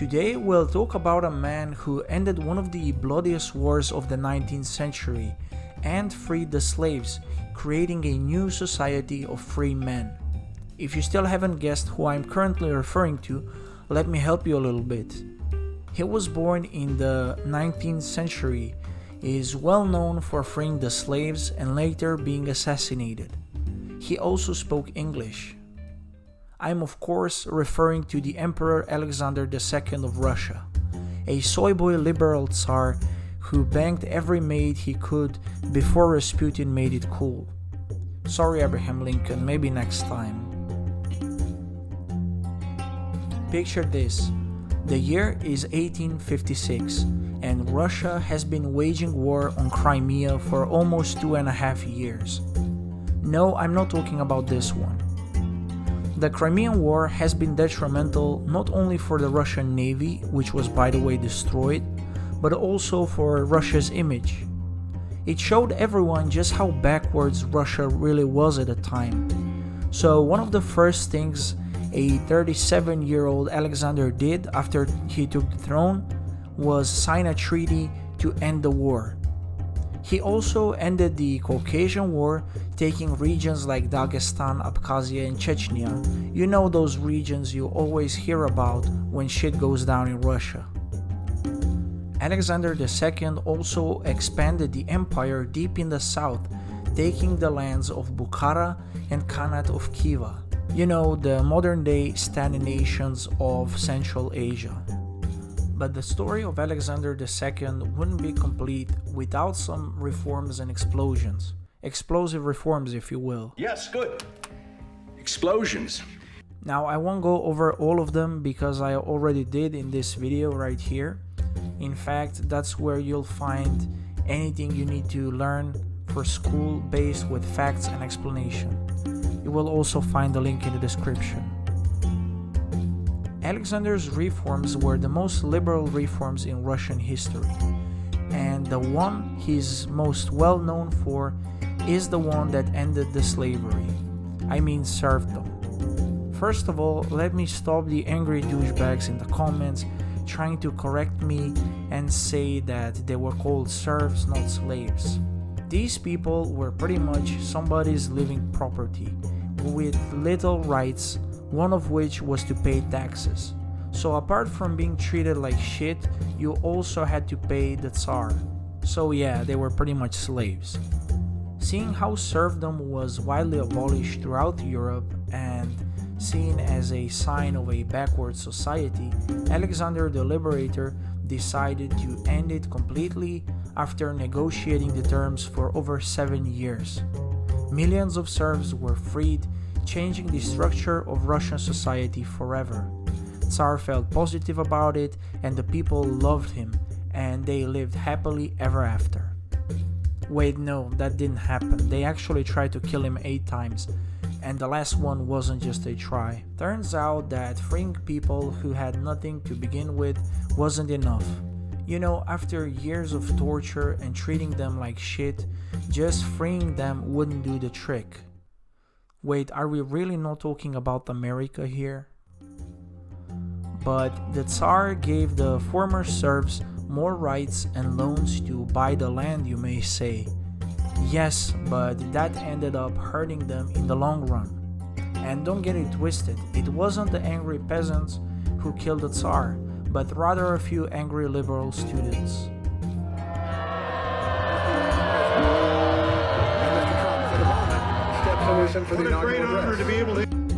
Today we'll talk about a man who ended one of the bloodiest wars of the 19th century and freed the slaves, creating a new society of free men. If you still haven't guessed who I'm currently referring to, let me help you a little bit. He was born in the 19th century, is well known for freeing the slaves and later being assassinated. He also spoke English. I'm of course referring to the Emperor Alexander II of Russia, a soy boy liberal Tsar who banged every maid he could before Rasputin made it cool. Sorry Abraham Lincoln, maybe next time. Picture this, the year is 1856 and Russia has been waging war on Crimea for almost 2.5 years. No, I'm not talking about this one. The Crimean War has been detrimental not only for the Russian Navy, which was by the way destroyed, but also for Russia's image. It showed everyone just how backwards Russia really was at the time. So one of the first things a 37-year-old Alexander did after he took the throne was sign a treaty to end the war. He also ended the Caucasian War, taking regions like Dagestan, Abkhazia and Chechnya. You know those regions you always hear about when shit goes down in Russia. Alexander II also expanded the empire deep in the south, taking the lands of Bukhara and Khanate of Khiva. You know, the modern-day Stani nations of Central Asia. But the story of Alexander II wouldn't be complete without some reforms and explosions. Explosive reforms, if you will. Yes, good. Explosions. Now, I won't go over all of them because I already did in this video right here. In fact, that's where you'll find anything you need to learn for school based with facts and explanation. You will also find the link in the description. Alexander's reforms were the most liberal reforms in Russian history, and the one he's most well known for is the one that ended the slavery. I mean serfdom. First of all, let me stop the angry douchebags in the comments trying to correct me and say that they were called serfs, not slaves. These people were pretty much somebody's living property with little rights, one of which was to pay taxes. So apart from being treated like shit, you also had to pay the Tsar. So yeah, they were pretty much slaves. Seeing how serfdom was widely abolished throughout Europe and seen as a sign of a backward society, Alexander the Liberator decided to end it completely after negotiating the terms for over 7 years. Millions of serfs were freed, changing the structure of Russian society forever. Tsar felt positive about it and the people loved him, and they lived happily ever after. Wait, no, that didn't happen. They actually tried to kill him 8 times, and the last one wasn't just a try. Turns out that freeing people who had nothing to begin with wasn't enough. You know, after years of torture and treating them like shit, just freeing them wouldn't do the trick. Wait, are we really not talking about America here? But the Tsar gave the former serfs more rights and loans to buy the land, you may say. Yes, but that ended up hurting them in the long run. And don't get it twisted, it wasn't the angry peasants who killed the Tsar, but rather a few angry liberal students.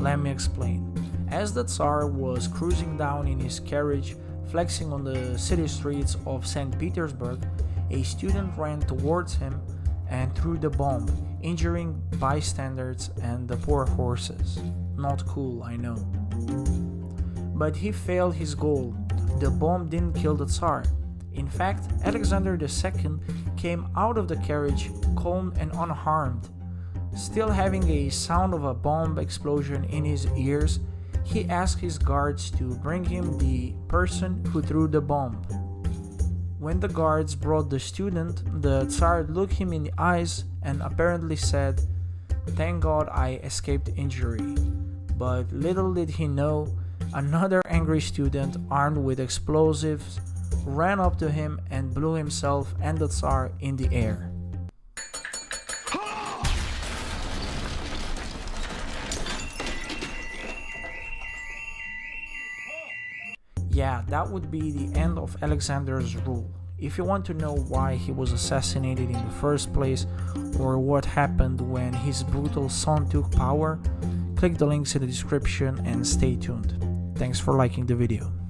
Let me explain. As the Tsar was cruising down in his carriage, flexing on the city streets of St. Petersburg, a student ran towards him and threw the bomb, injuring bystanders and the poor horses. Not cool, I know. But he failed his goal. The bomb didn't kill the Tsar. In fact, Alexander II came out of the carriage calm and unharmed. Still having a sound of a bomb explosion in his ears, he asked his guards to bring him the person who threw the bomb. When the guards brought the student, the Tsar looked him in the eyes and apparently said, "Thank God I escaped injury." But little did he know Another angry student, armed with explosives, ran up to him and blew himself and the Tsar in the air. Yeah, that would be the end of Alexander's rule. If you want to know why he was assassinated in the first place, or what happened when his brutal son took power, click the links in the description and stay tuned. Thanks for liking the video.